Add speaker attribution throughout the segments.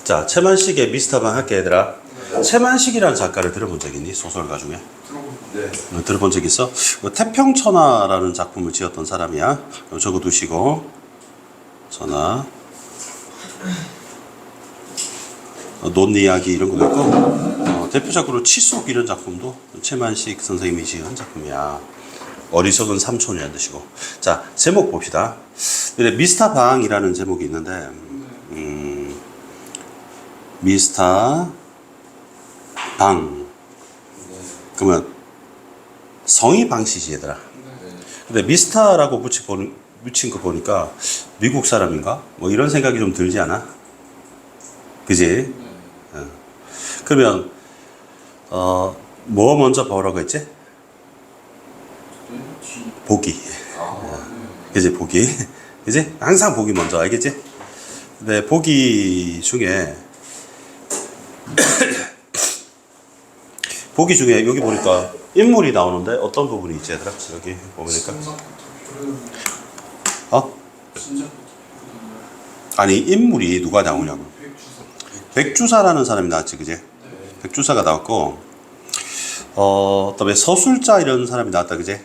Speaker 1: 자, 최만식의 미스터방 할게 얘들아. 최만식이라는 작가를 들어본 적 있니? 소설가 중에?
Speaker 2: 네.
Speaker 1: 들어본 적 있어? 태평천하라는 작품을 지었던 사람이야. 적어두시고. 천하. 논 이야기 이런 것도 있고, 대표적으로 치속 이런 작품도 최만식 선생님이 지은 작품이야. 어리석은 삼촌이라는 뜻이고. 자, 제목 봅시다. 미스터 방이라는 제목이 있는데, 미스터 방. 그러면 성이 방씨지 얘들아. 근데 미스터라고 붙인 거 보니까 미국 사람인가? 뭐 이런 생각이 좀 들지 않아? 그지? 그러면 뭐 먼저 보라고 했지? 보기. 그지? 보기. 그지? 항상 보기 먼저 알겠지? 근데 보기 중에 보기 중에 여기 보니까 인물이 나오는데 어떤 부분이 있지 얘들아? 여기 보니까 아니 인물이 누가 나오냐고. 백주사라는 사람이 나왔지 그지? 백주사가 나왔고 그다음에 서술자 이런 사람이 나왔다 그지?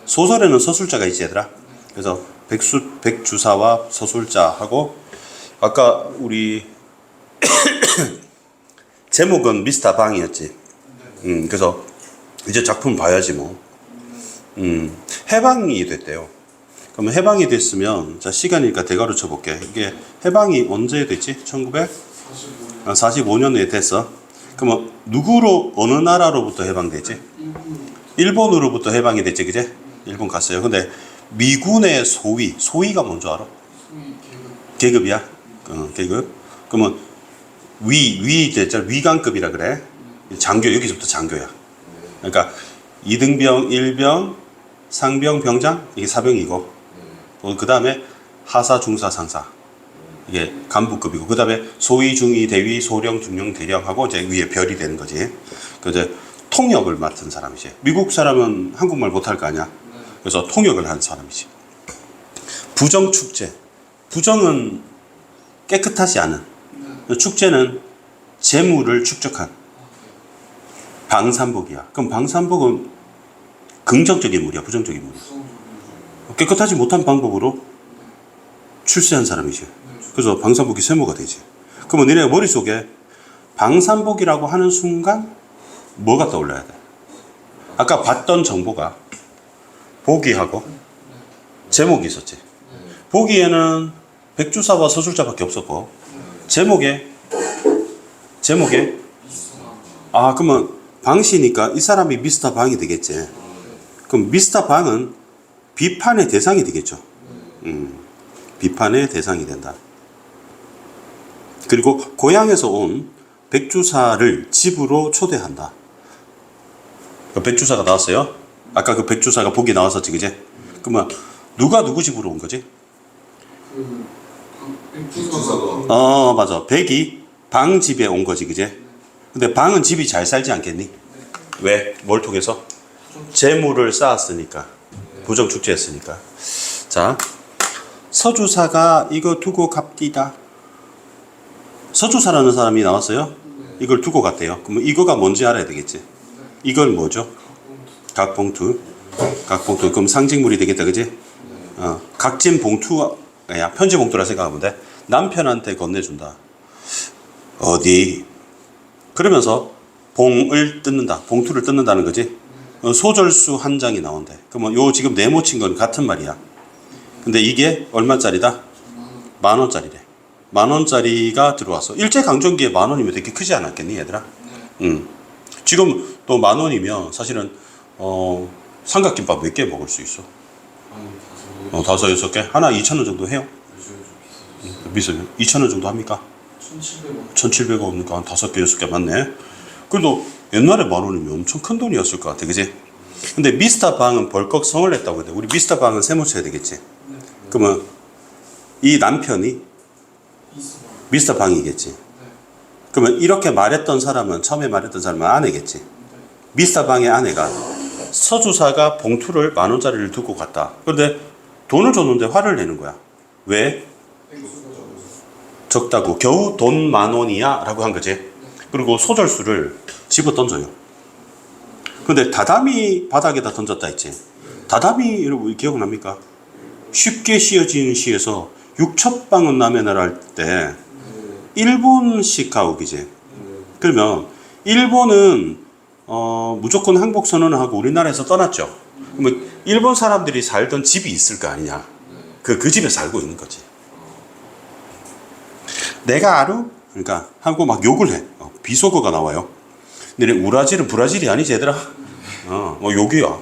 Speaker 1: 소설에는 서술자가 있지 얘들아. 그래서 백주사와 서술자하고 아까 우리 제목은 미스터 방이었지. 그래서 이제 작품 봐야지 뭐. 해방이 됐대요. 그러면 해방이 됐으면 자 시간이니까 대괄호 쳐볼게. 이게 해방이 언제 됐지? 1945년에 됐어. 그러면 누구로 어느 나라로부터 해방됐지? 일본으로부터 해방이 됐지 그제? 일본 갔어요. 근데 미군의 소위가 뭔지 알아? 계급이야. 계급. 그러면 위 됐잖아. 위관급이라 그래. 장교 여기서부터 장교야. 그러니까 2등병, 1병, 상병, 병장 이게 사병이고 그 다음에 하사, 중사, 상사 이게 간부급이고 그 다음에 소위, 중위, 대위, 소령, 중령, 대령하고 이제 위에 별이 되는 거지. 그 이제 통역을 맡은 사람이지. 미국 사람은 한국말 못할 거 아니야. 그래서 통역을 한 사람이지. 부정축제. 부정은 깨끗하지 않은. 축제는 재물을 축적한. 방산복이야. 그럼 방산복은 긍정적인 물이야, 부정적인 물이야. 깨끗하지 못한 방법으로 출세한 사람이지. 그래서 방산복이 세모가 되지. 그러면 너네 머릿속에 방산복이라고 하는 순간 뭐가 떠올라야 돼? 아까 봤던 정보가 보기하고 제목이 있었지. 보기에는 백주사와 서술자밖에 없었고 제목에 그러면 방씨니까 이 사람이 미스터 방이 되겠지. 그럼 미스터 방은 비판의 대상이 되겠죠. 비판의 대상이 된다. 그리고 고향에서 온 백주사를 집으로 초대한다. 그 백주사가 나왔어요. 아까 그 백주사가 보기 나왔었지, 그제? 그러면 누가 누구 집으로 온 거지? 백주사가. 맞아. 백이 방 집에 온 거지, 그제? 근데 방은 집이 잘 살지 않겠니? 왜? 뭘 통해서? 재물을 쌓았으니까. 부정축제했으니까. 자, 서주사가 이거 두고 갑디다. 서주사라는 사람이 나왔어요. 이걸 두고 갔대요. 그러면 이거가 뭔지 알아야 되겠지. 이건 뭐죠? 각봉투. 그럼 상징물이 되겠다, 그지? 각진 봉투야 편지 봉투라 생각하면 돼. 남편한테 건네준다. 어디? 그러면서 봉을 뜯는다. 봉투를 뜯는다는 거지. 소절수 한 장이 나온대. 그러면 요 지금 네모친 건 같은 말이야. 근데 이게 얼마짜리다? 10,000원짜리래. 10,000원짜리가 들어왔어. 일제강점기에 10,000원이면 되게 크지 않았겠니 얘들아? 지금 또 10,000원이면 사실은 삼각김밥 몇 개 먹을 수 있어? 5, 6개? 하나 2,000원 정도 해요? 비싸요. 2,000원 정도 합니까? 1,700원이니까 한 5개, 6개 맞네. 그래도 옛날에 10,000원이면 엄청 큰 돈이었을 것 같아. 그지? 근데 미스터 방은 벌컥 성을 냈다고 했는데 우리 미스터 방은 세모 쳐야 되겠지? 그러면 이 남편이 미스터 방이겠지? 그러면 이렇게 말했던 사람은 처음에 말했던 사람은 아내겠지? 미스터 방의 아내가 서주사가 봉투를 10,000원짜리를 두고 갔다. 그런데 돈을 줬는데 화를 내는 거야. 왜? 적다고 겨우 돈 10,000원이야 라고 한 거지. 그리고 소절수를 집어 던져요. 근데 다다미 바닥에다 던졌다 했지. 다다미 여러분 기억납니까? 쉽게 씌어진 시에서 육첩방은 남해나라 할 때 일본식 가옥이지. 그러면 일본은 무조건 항복 선언을 하고 우리나라에서 떠났죠. 그러면 일본 사람들이 살던 집이 있을 거 아니냐. 그 집에 살고 있는 거지. 내가 알아? 그러니까 하고 막 욕을 해. 비속어가 나와요. 근데 우라질은 브라질이 아니지 얘들아. 욕이야.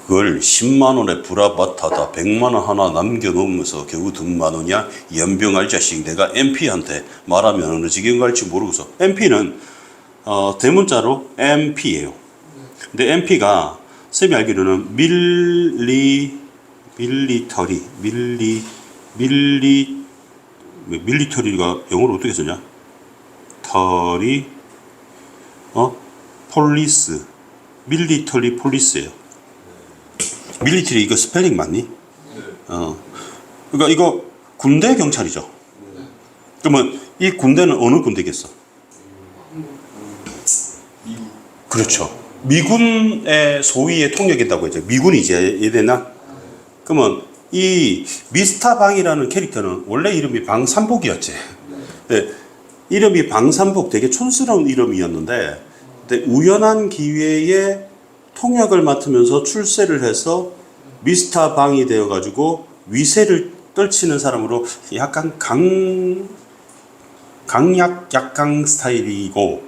Speaker 1: 그걸 10만원에 브라바타다 100만원 하나 남겨놓으면서 겨우 돈 10,000원이야? 연병할 자식. 내가 MP한테 말하면 어느 지경 갈지 모르고서. MP는 대문자로 MP예요. 근데 MP가 쌤이 알기로는 밀리터리가 영어로 어떻게 쓰냐? 폴리스. 밀리터리 폴리스예요. 밀리터리 이거 스펠링 맞니? 그러니까 이거 군대 경찰이죠. 그러면 이 군대는 어느 군대겠어? 그렇죠. 미군의 소위의 통역이라고 했죠. 미군이 이제 이래나? 그러면 이 미스터 방이라는 캐릭터는 원래 이름이 방산복이었지. 근데 이름이 방산복 되게 촌스러운 이름이었는데, 근데 우연한 기회에 통역을 맡으면서 출세를 해서 미스터 방이 되어가지고 위세를 떨치는 사람으로 약간 약강 스타일이고,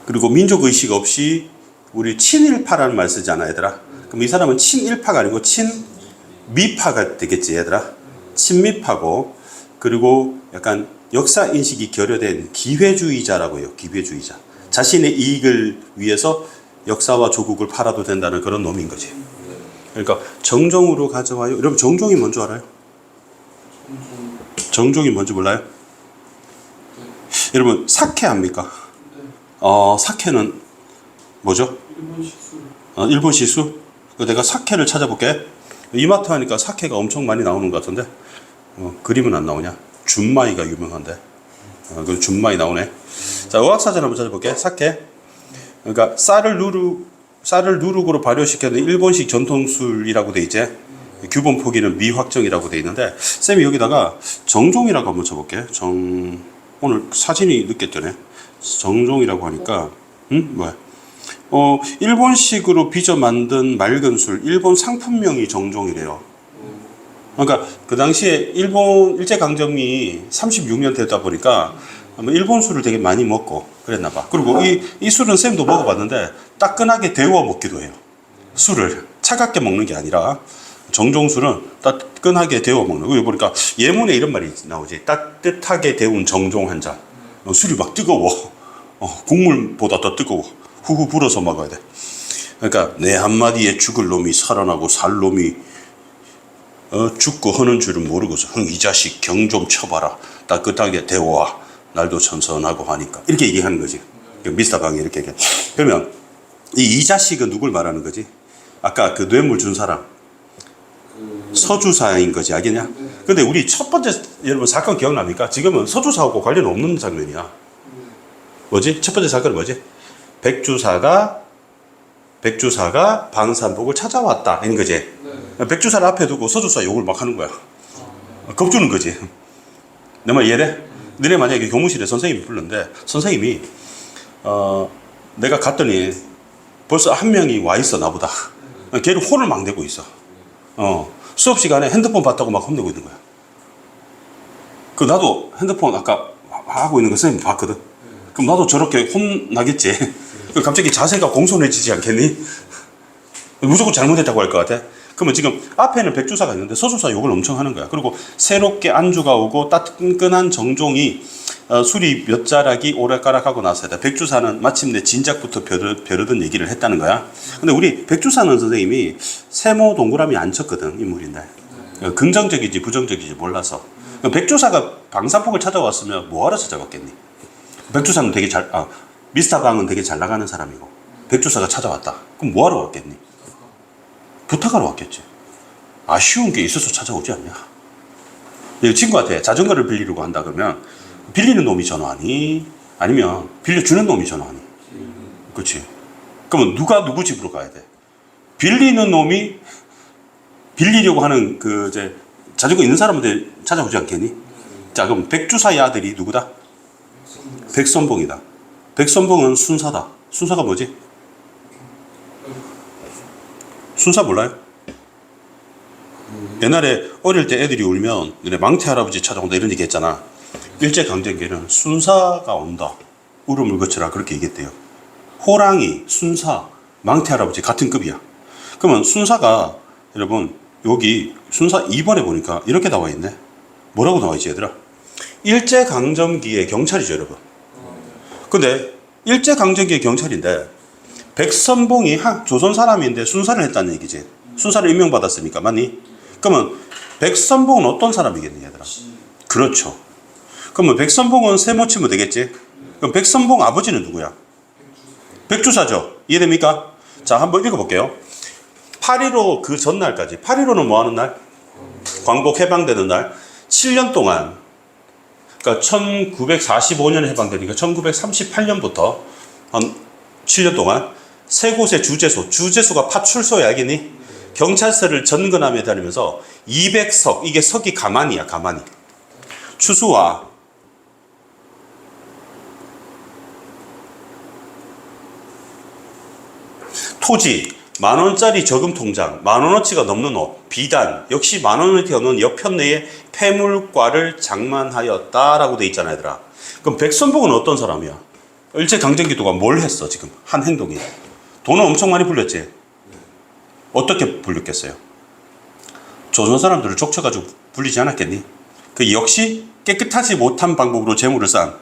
Speaker 1: 그리고 민족의식 없이 우리 친일파라는 말 쓰잖아 얘들아. 그럼 이 사람은 친일파가 아니고 친미파가 되겠지 얘들아. 친미파고, 그리고 약간 역사인식이 결여된 기회주의자라고 해요. 기회주의자. 자신의 이익을 위해서 역사와 조국을 팔아도 된다는 그런 놈인 거지. 그러니까 정종으로 가져와요. 여러분 정종이 뭔지 알아요? 정종이 뭔지 몰라요? 여러분 사케 압니까? 사케는 뭐죠? 일본 시수? 내가 사케를 찾아볼게. 이마트 하니까 사케가 엄청 많이 나오는 것 같은데 그림은 안 나오냐? 준마이가 유명한데 그 준마이 나오네. 자, 어학사전 한번 찾아볼게. 사케. 그러니까 쌀을 누룩으로 발효시켜는 일본식 전통술이라고 돼 있지. 규본 포기는 미확정이라고 돼 있는데, 쌤이 여기다가 정종이라고 한번 쳐볼게. 오늘 사진이 늦게 뜨네. 정종이라고 하니까 뭐야? 일본식으로 빚어 만든 맑은 술, 일본 상품명이 정종이래요. 그러니까 그 당시에 일본 일제강점기 36년 되다 보니까 일본 술을 되게 많이 먹고 그랬나 봐. 그리고 이 술은 쌤도 먹어봤는데 따끈하게 데워 먹기도 해요. 술을 차갑게 먹는 게 아니라 정종술은 따끈하게 데워 먹는 거. 여기 보니까 예문에 이런 말이 나오지. 따뜻하게 데운 정종 한 잔. 술이 막 뜨거워. 국물보다 더 뜨거워. 후후 불어서 먹어야 돼. 그러니까 내 한마디에 죽을 놈이 살아나고 살 놈이 죽고 하는 줄은 모르고서 이 자식 경 좀 쳐봐라. 따뜻하게 데워와. 날도 천선하고 하니까. 이렇게 얘기하는 거지. 미스터 방이 이렇게 얘기해. 그러면 이 자식은 누굴 말하는 거지? 아까 그 뇌물 준 사람. 서주사인 거지. 알겠냐? 근데 우리 첫 번째 여러분 사건 기억납니까? 지금은 서주사하고 관련 없는 장면이야. 뭐지? 첫 번째 사건은 뭐지? 백주사가 방산복을 찾아왔다. 이런 거지. 백주사를 앞에 두고 서주사 욕을 막 하는 거야. 겁주는 거지. 내 말 이해돼? 너네 만약에 교무실에 선생님이 불렀는데 선생님이 내가 갔더니 벌써 한 명이 와 있어 나보다. 걔를 혼을 막 내고 있어. 수업 시간에 핸드폰 봤다고 막 혼내고 있는 거야. 그 나도 핸드폰 아까 하고 있는 거 선생님 봤거든. 그럼 나도 저렇게 혼나겠지. 갑자기 자세가 공손해지지 않겠니? 무조건 잘못했다고 할 것 같아. 그러면 지금 앞에는 백주사가 있는데 서주사 욕을 엄청 하는 거야. 그리고 새롭게 안주가 오고 따끈한 정종이 술이 몇 자락이 오락가락하고 나서야 백주사는 마침내 진작부터 벼르던 얘기를 했다는 거야. 근데 우리 백주사는 선생님이 세모 동그라미 안 쳤거든. 인물인데 긍정적이지 부정적이지 몰라서. 백주사가 방산복을 찾아왔으면 뭐하러 찾아왔겠니? 백주사는 되게 미스터 방은 되게 잘 나가는 사람이고 백주사가 찾아왔다. 그럼 뭐하러 왔겠니? 부탁하러 왔겠지. 아쉬운 게 있어서 찾아오지 않냐? 친구한테 자전거를 빌리려고 한다 그러면 빌리는 놈이 전화하니? 아니면 빌려주는 놈이 전화하니? 그렇지. 그러면 누가 누구 집으로 가야 돼? 빌리는 놈이 빌리려고 하는 그 이제 자전거 있는 사람한테 찾아오지 않겠니? 자, 그럼 백주사의 아들이 누구다? 백선봉이다. 백선봉은 순사다. 순사가 뭐지? 순사 몰라요? 옛날에 어릴 때 애들이 울면 망태 할아버지 찾아온다 이런 얘기 했잖아. 일제강점기에는 순사가 온다. 울음을 거쳐라. 그렇게 얘기했대요. 호랑이, 순사, 망태 할아버지 같은 급이야. 그러면 순사가 여러분 여기 순사 2번에 보니까 이렇게 나와 있네. 뭐라고 나와 있지 얘들아? 일제강점기의 경찰이죠 여러분. 근데 일제강점기의 경찰인데 백선봉이 조선 사람인데 순사를 했다는 얘기지. 순사를 임명받았으니까 맞니? 그러면 백선봉은 어떤 사람이겠니 얘들아? 그렇죠. 그러면 백선봉은 세모 치면 되겠지? 그럼 백선봉 아버지는 누구야? 백주사죠. 이해됩니까? 자, 한번 읽어볼게요. 8.15 그 전날까지. 8.15는 뭐 하는 날? 광복 해방되는 날. 7년 동안, 그러니까 1945년에 해방되니까 1938년부터 한 7년 동안 세 곳의 주재소가 파출소야, 알겠니? 경찰서를 전근함에 다니면서 200석, 이게 석이 가만이야, 가만히. 추수와 토지, 10,000원짜리 저금 통장, 10,000원어치가 넘는 옷, 비단, 역시 10,000원어치가 넘는 여편 내에 폐물과를 장만하였다라고 돼 있잖아, 얘들아. 그럼 백선봉은 어떤 사람이야? 일제강점기 동안 뭘 했어, 지금? 한 행동이. 돈을 엄청 많이 불렸지? 어떻게 불렸겠어요? 조선 사람들을 족쳐가지고 불리지 않았겠니? 그 역시 깨끗하지 못한 방법으로 재물을 쌓은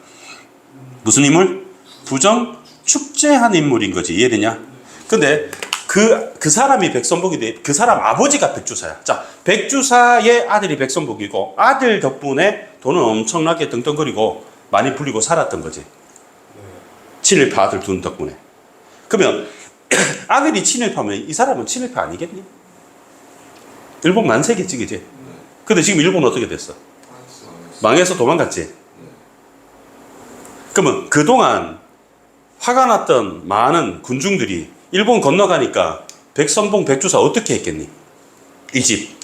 Speaker 1: 무슨 인물? 부정 축제한 인물인 거지. 이해되냐? 근데 그 사람이 백선봉인데 그 사람 아버지가 백주사야. 자, 백주사의 아들이 백선봉이고 아들 덕분에 돈을 엄청나게 떵떵거리고 많이 불리고 살았던 거지. 친일파 아들 둔 덕분에. 그러면 아들이 친일파면 이 사람은 친일파 아니겠니? 일본 만세겠지, 그지? 근데 지금 일본 어떻게 됐어? 망해서 도망갔지? 그러면 그동안 화가 났던 많은 군중들이 일본 건너가니까 백선봉, 백주사 어떻게 했겠니? 이 집.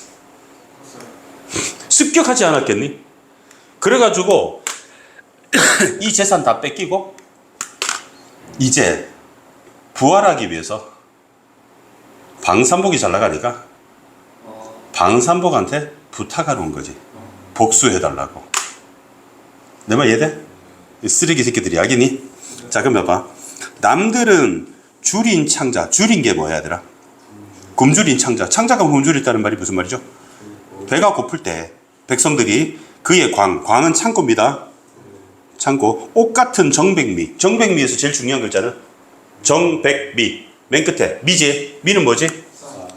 Speaker 1: 습격하지 않았겠니? 그래가지고 이 재산 다 뺏기고 이제 부활하기 위해서 방산복이 잘 나가니까 방산복한테 부탁하러 온 거지. 복수해달라고. 내 말 이해돼? 쓰레기 새끼들이 약이니? 자, 그럼 봐봐. 남들은 줄인 창자. 줄인 게 뭐야, 얘들아? 굶주린 창자. 창자가 굶주렸다는 말이 무슨 말이죠? 배가 고플 때 백성들이 그의 광은 창고입니다. 창고. 옷 같은 정백미. 정백미에서 제일 중요한 글자는 정백미. 맨 끝에 미지. 미는 뭐지?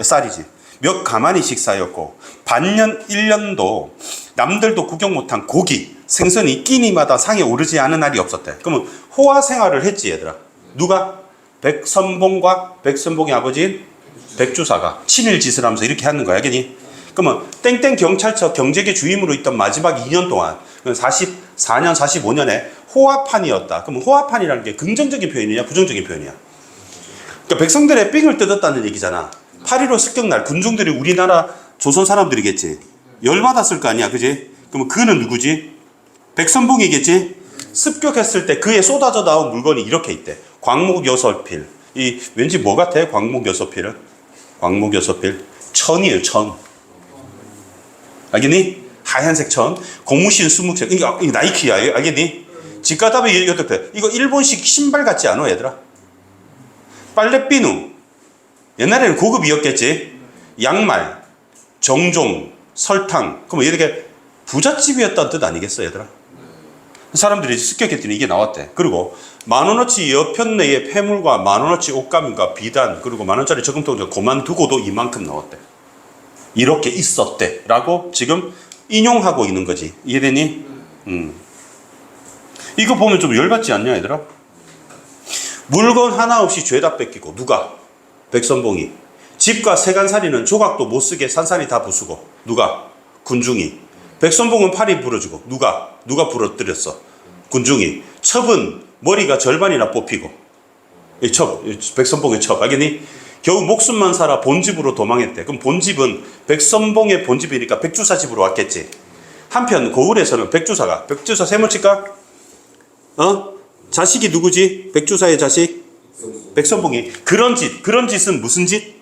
Speaker 1: 쌀이지. 몇 가마니씩 쌓였고 반년 1년도 남들도 구경 못한 고기 생선이 끼니마다 상에 오르지 않은 날이 없었대. 그러면 호화 생활을 했지 얘들아. 누가? 백선봉과 백선봉의 아버지인 백주사가 친일 짓을 하면서 이렇게 하는 거야, 알겠니? 그러면 땡땡 경찰서 경제계 주임으로 있던 마지막 2년 동안 44년 45년에 호화판이었다. 그러면 호화판이라는 게 긍정적인 표현이냐 부정적인 표현이야? 그러니까 백성들의 삥을 뜯었다는 얘기잖아. 8.15 습격날 군중들이 우리나라 조선 사람들이겠지. 열받았을 거 아니야, 그지? 그러면 그는 누구지? 백선봉이겠지? 습격했을 때 그에 쏟아져 나온 물건이 이렇게 있대. 광목 6필. 이 왠지 뭐 같아? 광목 6필은? 광목 6필. 천이에요, 천. 알겠니? 하얀색 천. 고무신 20색. 이거 나이키야, 알겠니? 집 가다 보면 이거 일본식 신발 같지 않아, 얘들아? 빨래비누. 옛날에는 고급이었겠지. 양말, 정종, 설탕. 그럼 이렇게 부잣집이었다는 뜻 아니겠어, 얘들아? 사람들이 습격했더니 이게 나왔대. 그리고 10,000원어치 여편 내의 폐물과 10,000원어치 옷감과 비단 그리고 10,000원짜리 저금통을 그만두고도 이만큼 나왔대. 이렇게 있었대 라고 지금 인용하고 있는 거지. 이해되니? 이거 보면 좀 열받지 않냐, 얘들아? 물건 하나 없이 죄다 뺏기고 누가? 백선봉이. 집과 세간살이는 조각도 못쓰게 산산이 다 부수고 누가? 군중이. 백선봉은 팔이 부러지고 누가 부러뜨렸어? 군중이. 첩은 머리가 절반이나 뽑히고. 이 첩, 백선봉의 첩 알겠니? 겨우 목숨만 살아 본집으로 도망했대. 그럼 본집은 백선봉의 본집이니까 백주사 집으로 왔겠지. 한편 고을에서는 백주사 세모 칠까? 자식이 누구지? 백주사의 자식 백선봉이. 그런 짓은 무슨 짓?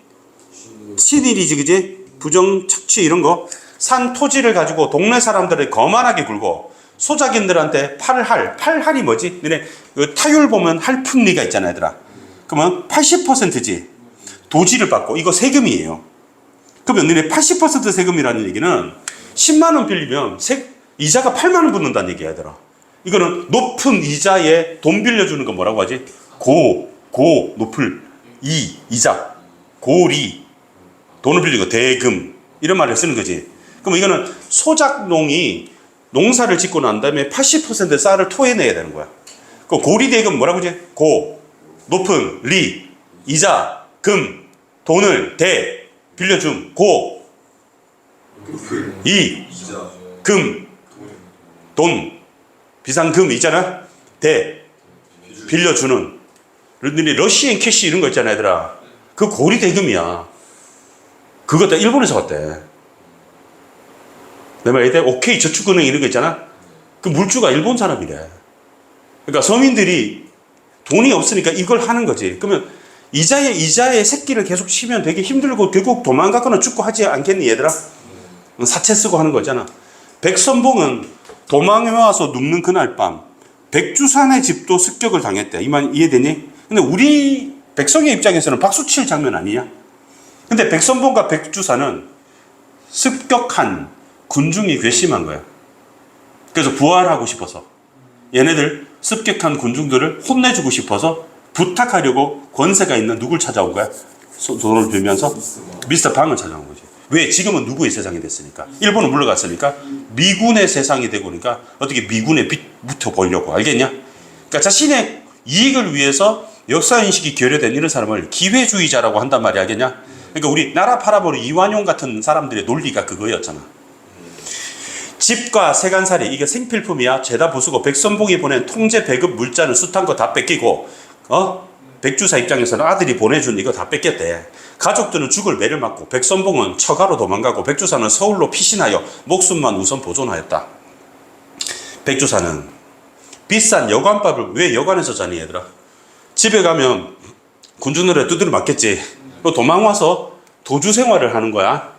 Speaker 1: 친일이지, 그지? 부정 착취 이런 거. 산 토지를 가지고 동네 사람들을 거만하게 굴고 소작인들한테 팔할이 뭐지? 너네 그 타율 보면 할품리가 있잖아, 얘들아. 그러면 80%지. 도지를 받고 이거 세금이에요. 그러면 너네 80% 세금이라는 얘기는 10만 원 빌리면 이자가 8만 원 붙는다는 얘기야, 얘들아. 이거는 높은 이자에 돈 빌려주는 거 뭐라고 하지? 높을 이자 고리 돈을 빌리고 대금 이런 말을 쓰는 거지. 그럼 이거는 소작농이 농사를 짓고 난 다음에 80% 쌀을 토해내야 되는 거야. 그 고리대금 뭐라고 하지? 높은 이자 금 돈을 빌려줌 금 돈 비상금 있잖아. 빌려주는 러시안 캐시 이런 거 있잖아, 얘들아. 그 고리대금이야. 그거 다 일본에서 왔대. 내 말이 돼? 오케이 저축은행 이런 거 있잖아. 그 물주가 일본 사람이래. 그러니까 서민들이 돈이 없으니까 이걸 하는 거지. 그러면 이자에 새끼를 계속 치면 되게 힘들고 결국 도망가거나 죽고 하지 않겠니, 얘들아? 사채 쓰고 하는 거잖아. 백선봉은 도망해와서 눕는 그날 밤 백주산의 집도 습격을 당했대. 이 말 이해되니? 근데 우리 백성의 입장에서는 박수 칠 장면 아니냐? 근데 백선봉과 백주산은 습격한 군중이 괘씸한 거야. 그래서 부활하고 싶어서 얘네들 습격한 군중들을 혼내주고 싶어서 부탁하려고 권세가 있는 누굴 찾아온 거야? 돈을 빌면서 미스터 방을 찾아온 거지. 왜? 지금은 누구의 세상이 됐으니까. 일본은 물러갔으니까 미군의 세상이 되고 그러니까 어떻게 미군에 붙어 보려고. 알겠냐? 그러니까 자신의 이익을 위해서 역사인식이 결여된 이런 사람을 기회주의자라고 한단 말이야. 알겠냐? 그러니까 우리 나라 팔아버린 이완용 같은 사람들의 논리가 그거였잖아. 집과 세간살이 이게 생필품이야. 죄다 부수고 백선봉이 보낸 통제 배급 물자는 숱한 거 다 뺏기고 백주사 입장에서는 아들이 보내준 이거 다 뺏겼대. 가족들은 죽을 매를 맞고 백선봉은 처가로 도망가고 백주사는 서울로 피신하여 목숨만 우선 보존하였다. 백주사는 비싼 여관밥을 왜 여관에서 자니, 얘들아? 집에 가면 군중들에 두드려 맞겠지. 도망와서 도주 생활을 하는 거야.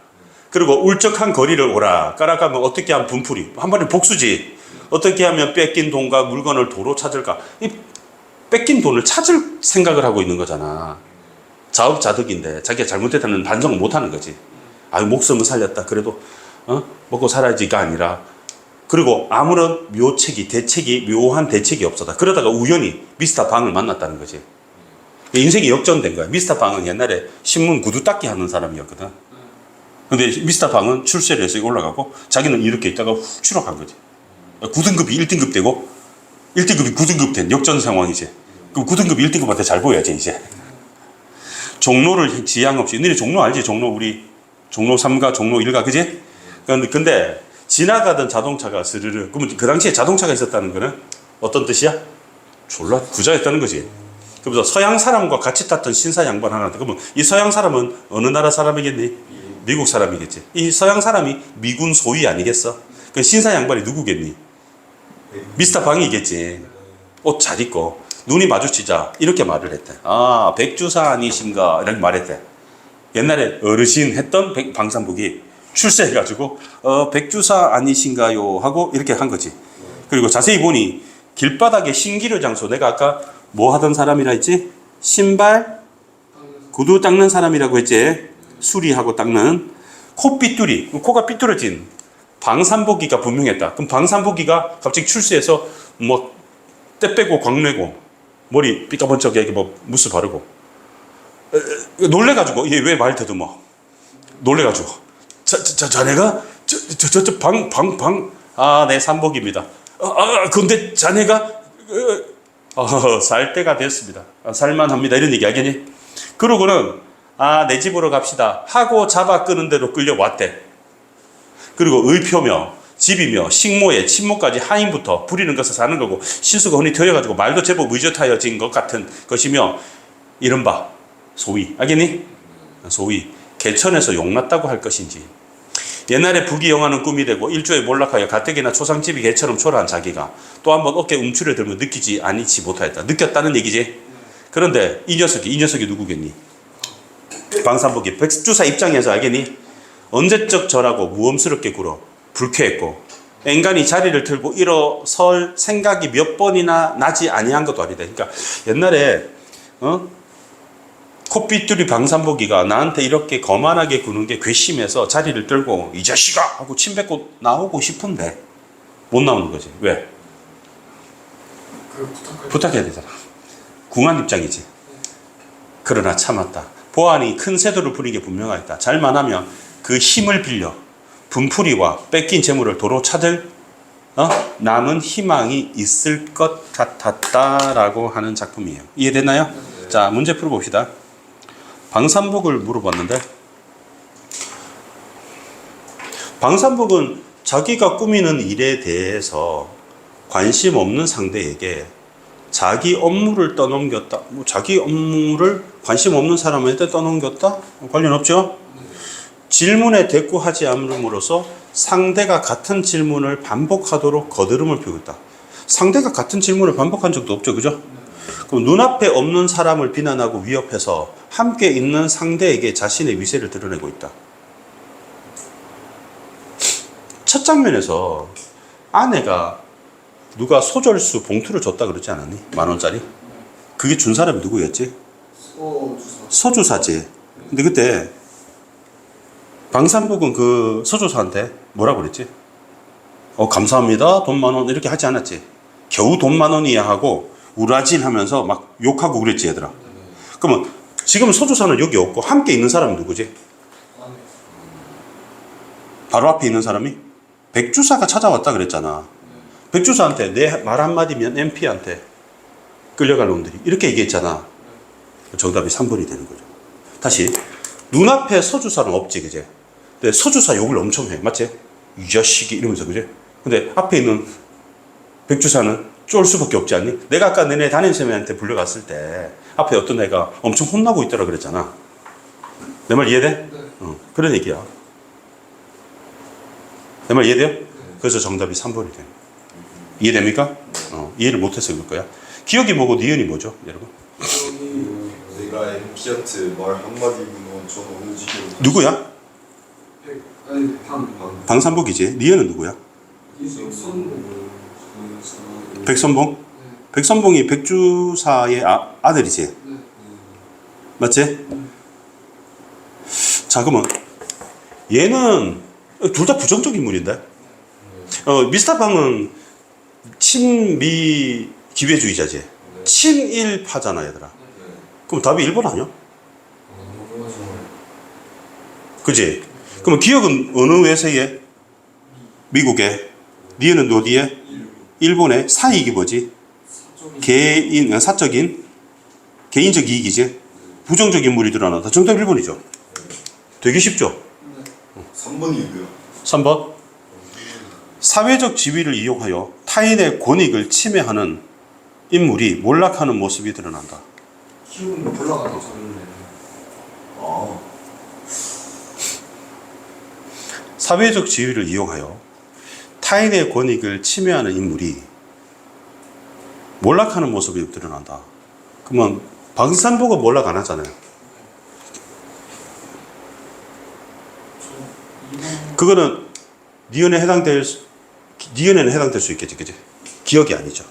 Speaker 1: 그리고 울적한 거리를 오락가락하면 어떻게 하면 분풀이 한 번에 복수지. 어떻게 하면 뺏긴 돈과 물건을 도로 찾을까. 이 뺏긴 돈을 찾을 생각을 하고 있는 거잖아. 자업자득인데 자기가 잘못했다는 반성을 못하는 거지. 아유, 목숨을 살렸다 그래도 먹고 살아야지가 아니라. 그리고 아무런 묘한 대책이 없었다. 그러다가 우연히 미스터 방을 만났다는 거지. 인생이 역전된 거야. 미스터 방은 옛날에 신문 구두 닦기 하는 사람이었거든. 근데 미스터 방은 출세를 해서 올라가고 자기는 이렇게 있다가 훅 추락한 거지. 9등급이 1등급 되고 1등급이 9등급 된 역전 상황이지. 그럼 9등급이 1등급한테 잘 보여야지 이제. 종로를 지향 없이. 너네 종로 알지? 우리 종로 3가 종로 1가 그지? 근데 지나가던 자동차가 스르르. 그러면 그 당시에 자동차가 있었다는 거는 어떤 뜻이야? 졸라 부자였다는 거지. 그래서 서양 사람과 같이 탔던 신사 양반 하나인데, 그러면 이 서양 사람은 어느 나라 사람이겠니? 미국 사람이겠지. 이 서양 사람이 미군 소위 아니겠어? 그 신사 양반이 누구겠니? 미스터 방이겠지. 옷 잘 입고 눈이 마주치자 이렇게 말을 했대. 아, 백주사 아니신가 이렇게 말했대. 옛날에 어르신 했던 방산복이 출세해가지고 백주사 아니신가요 하고 이렇게 한 거지. 그리고 자세히 보니 길바닥에 신기루 장소, 내가 아까 뭐 하던 사람이라 했지? 신발 구두 닦는 사람이라고 했지. 수리하고 닦는. 콧삐뚤이, 코가 삐뚤어진 방산복이가 분명했다. 그럼 방산복이가 갑자기 출세해서 뭐 때 빼고 광내고 머리 삐까번쩍하게 뭐 무스 바르고 놀래가지고 얘 왜 말 더듬어? 놀래가지고 자네가 네 산복입니다. 근데 자네가 살 때가 됐습니다. 살만합니다. 이런 얘기 알겠니? 그러고는 내 집으로 갑시다 하고 잡아 끄는 대로 끌려왔대. 그리고 의표며 집이며 식모에 친모까지 하인부터 부리는 것을 사는 거고 신수가 흔히 되어가지고 말도 제법 의젓하여진 것 같은 것이며 이른바 소위 알겠니? 소위 개천에서 용났다고 할 것인지 옛날에 부귀영화는 꿈이 되고 일조에 몰락하여 가뜩이나 초상집이 개처럼 초라한 자기가 또 한번 어깨 움츠려 들며 느끼지 아니치 못하였다. 느꼈다는 얘기지. 그런데 이 녀석이 누구겠니? 방산복이 백주사 입장에서 알겠니? 언제적 절하고 무엄스럽게 굴어 불쾌했고 앵간히 자리를 틀고 일어설 생각이 몇 번이나 나지 아니한 것도 아니다. 그러니까 옛날에 콧비뚤이 방산복이가 나한테 이렇게 거만하게 구는 게 괘씸해서 자리를 들고 이 자식아 하고 침 뱉고 나오고 싶은데 못 나오는 거지. 왜? 부탁해야 되잖아. 궁한 입장이지. 그러나 참았다. 보안이 큰 세도를 부리게 분명하였다. 잘만 하면 그 힘을 빌려 분풀이와 뺏긴 재물을 도로 찾을 남은 희망이 있을 것 같았다라고 하는 작품이에요. 이해됐나요? 자, 문제 풀어봅시다. 방산복을 물어봤는데 방산복은 자기가 꾸미는 일에 대해서 관심 없는 상대에게 자기 업무를 떠넘겼다. 자기 업무를 관심 없는 사람한테 떠넘겼다? 관련 없죠? 질문에 대꾸하지 않음으로써 상대가 같은 질문을 반복하도록 거드름을 피우다. 상대가 같은 질문을 반복한 적도 없죠, 그죠? 그럼 눈앞에 없는 사람을 비난하고 위협해서 함께 있는 상대에게 자신의 위세를 드러내고 있다. 첫 장면에서 아내가 누가 소절수 봉투를 줬다 그러지 않았니? 10,000원짜리? 그게 준 사람이 누구였지? 서주사지. 근데 그때 방산복은 그 서주사한테 뭐라고 그랬지? 감사합니다. 돈 10,000원 이렇게 하지 않았지? 겨우 돈 10,000원이야 하고 우라진 하면서 막 욕하고 그랬지 얘들아. 그러면 지금 서주사는 여기 없고 함께 있는 사람은 누구지? 바로 앞에 있는 사람이? 백주사가 찾아왔다 그랬잖아. 백주사한테 내 말 한마디면 MP한테 끌려갈 놈들이 이렇게 얘기했잖아. 정답이 3번이 되는 거죠. 다시 눈앞에 서주사는 없지 그제? 근데 서주사 욕을 엄청 해. 맞지? 이 자식이 이러면서 그제? 근데 앞에 있는 백주사는 쫄 수밖에 없지 않니? 내가 아까 너네 담임선생님한테 불려갔을 때 앞에 어떤 애가 엄청 혼나고 있더라 그랬잖아. 내 말 이해돼?
Speaker 2: 네.
Speaker 1: 그런 얘기야. 내 말 이해돼요? 그래서 정답이 3번이 돼요. 이해됩니까? 이해를 못해서 그럴 거야. 기억이 뭐고 니은이 뭐죠, 여러분?
Speaker 3: 내가 MP한테 말 한마디면 저는 움직여.
Speaker 1: 누구야?
Speaker 2: 방
Speaker 1: 방산복이지. 니은은 누구야? 백선봉? 백선봉이 백주사의 아들이지. 맞지? 자, 그러면 얘는 둘 다 부정적 인물인데. 미스터 방은 친미 기회주의자지. 친일파잖아, 얘들아. 그럼 답이 1번 아니야? 그지? 그럼 기억은 어느 외세에? 미국에. 니은은 어디에? 일본의. 사이익이 뭐지? 사적인 개인적 이익이지. 부정적 인물이 드러나다. 정답 1번이죠. 되게 쉽죠?
Speaker 3: 3번이고요.
Speaker 1: 3번. 사회적 지위를 이용하여 타인의 권익을 침해하는 인물이 몰락하는 모습이 드러난다.
Speaker 2: 키우는 올라가서 저는
Speaker 3: 아,
Speaker 1: 사회적 지위를 이용하여 타인의 권익을 침해하는 인물이 몰락하는 모습이 드러난다. 그러면 방산복은 몰락 안 하잖아요. 그거는 니은에 해당될 수 있겠지, 그지? 기억이 아니죠.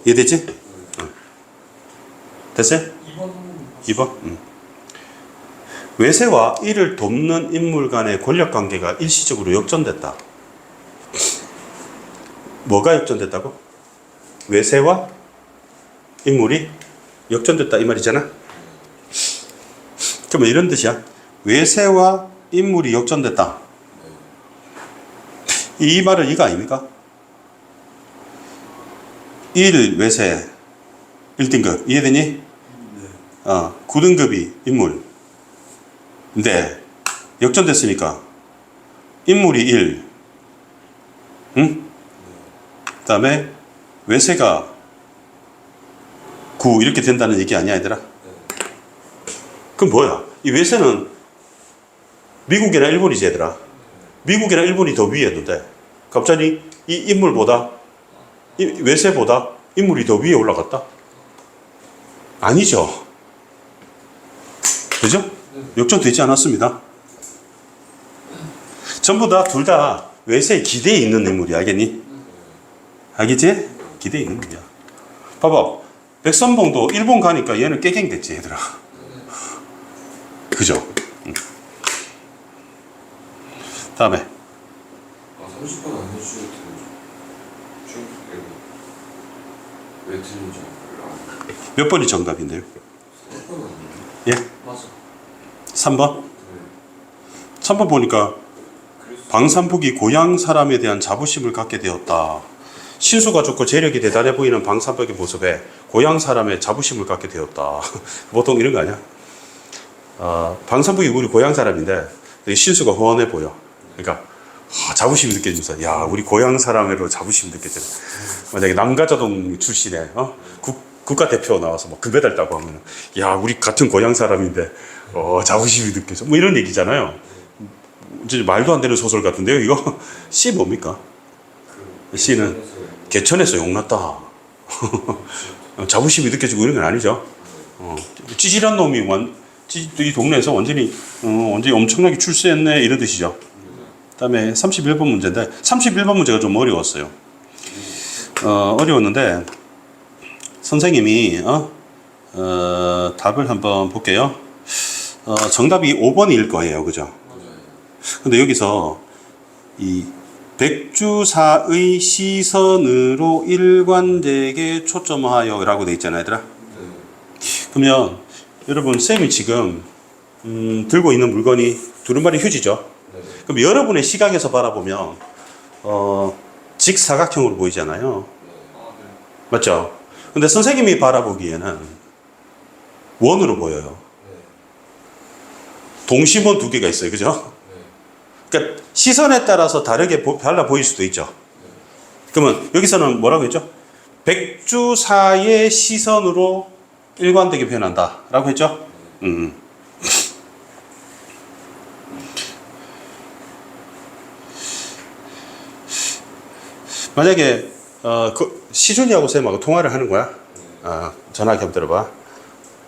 Speaker 1: 이해됐지? 됐어요? 2번? 외세와 이를 돕는 인물 간의 권력 관계가 일시적으로 역전됐다. 뭐가 역전됐다고? 외세와 인물이 역전됐다 이 말이잖아. 그러면 이런 뜻이야. 외세와 인물이 역전됐다. 이 말은 이거 아닙니까? 1 외세 1등급 이해되니? 9등급이 인물. 근데 역전됐으니까 인물이 1, 응? 그다음에 외세가 9 이렇게 된다는 얘기 아니야, 얘들아? 그럼 뭐야? 이 외세는 미국이나 일본이지, 얘들아. 미국이나 일본이 더 위에 있는데 갑자기 이 인물보다 이 외세보다 인물이 더 위에 올라갔다? 아니죠. 그죠? 역전되지 않았습니다. 전부 다 둘 다 외세에 기대에 있는 인물이야. 알겠니? 알겠지? 기대에 있는 인물이야. 봐봐. 백선봉도 일본 가니까 얘는 깨갱됐지, 얘들아. 그죠? 다음에
Speaker 2: 30번 안 해주셔도 되죠. 왜 틀린지 몰라.
Speaker 1: 몇 번이 정답인데요?
Speaker 2: 3번 아니에요?
Speaker 1: 예?
Speaker 2: 맞아.
Speaker 1: 3번?
Speaker 2: 네.
Speaker 1: 3번 보니까
Speaker 2: 그래서
Speaker 1: 방산복이 고향 사람에 대한 자부심을 갖게 되었다. 신수가 좋고 재력이 대단해 보이는 방산복의 모습에 고향 사람의 자부심을 갖게 되었다. 보통 이런 거 아니야? 방산복이 우리 고향 사람인데 신수가 훤해 보여. 그러니까 자부심이 느껴지면서 야 우리 고향 사람으로 자부심이 느껴져. 만약에 남가자동 출신의 국가대표 나와서 뭐 금메달 따고 하면 야 우리 같은 고향 사람인데 자부심이 느껴져. 뭐 이런 얘기잖아요. 이제 말도 안 되는 소설 같은데요, 이거? C 뭡니까? C는 개천에서 용났다. 자부심이 느껴지고 이런 건 아니죠. 찌질한 놈이 이 동네에서 완전히 엄청나게 출세했네 이런 뜻이죠. 그다음에 31번 문제인데 31번 문제가 좀 어려웠어요. 어려웠는데 선생님이 답을 한번 볼게요. 정답이 5번일 거예요, 그죠? 근데 여기서 이 백주사의 시선으로 일관되게 초점하여 라고 돼 있잖아요, 얘들아. 그러면 여러분 쌤이 지금 들고 있는 물건이 두루마리 휴지죠. 그럼 여러분의 시각에서 바라보면 직사각형으로 보이잖아요. 맞죠? 근데 선생님이 바라보기에는 원으로 보여요. 동심원 두 개가 있어요, 그죠? 그러니까 시선에 따라서 다르게 달라 보일 수도 있죠. 그러면 여기서는 뭐라고 했죠? 백주사의 시선으로 일관되게 표현한다 라고 했죠? 만약에 시준이하고 쌤하고 통화를 하는 거야. 전화기 한번 들어봐.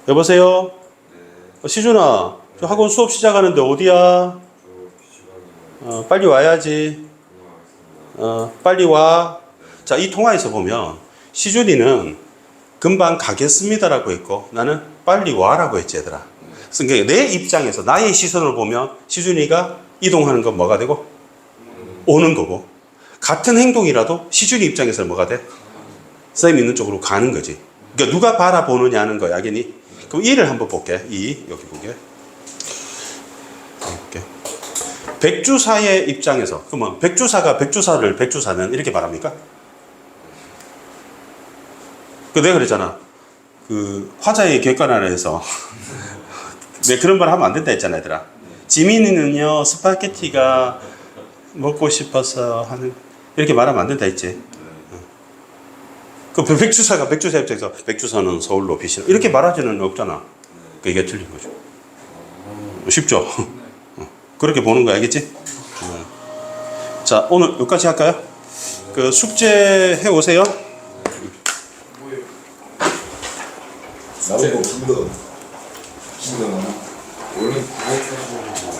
Speaker 1: 여보세요? 시준아, 저 학원 수업 시작하는데 어디야? 빨리 와야지. 빨리 와. 자, 이 통화에서 보면 시준이는 금방 가겠습니다라고 했고 나는 빨리 와라고 했지, 얘들아. 그러니까 내 입장에서 나의 시선을 보면 시준이가 이동하는 건 뭐가 되고? 오는 거고. 같은 행동이라도 시준이 입장에서 뭐가 돼? 쌤 있는 쪽으로 가는 거지. 그러니까 누가 바라보느냐는 거야, 알겠니? 그럼 이를 한번 볼게. 여기 보게. 백주사의 입장에서 그러면 백주사가 백주사는 이렇게 말합니까? 내가 그랬잖아. 그 화자의 객관화에서 내 그런 말 하면 안 된다 했잖아, 얘들아. 지민이는요 스파게티가 먹고 싶어서 하는 이렇게 말하면 안 된다 했지. 그 백주사가 백주사 입장에서 백주사는 서울로 빛이나 이렇게 말하지는 없잖아. 이게 틀린 거죠. 쉽죠? 그렇게 보는 거 알겠지? 자, 오늘 여기까지 할까요? 그 숙제 해 오세요.
Speaker 3: 나보고 긴거
Speaker 2: 원래 그거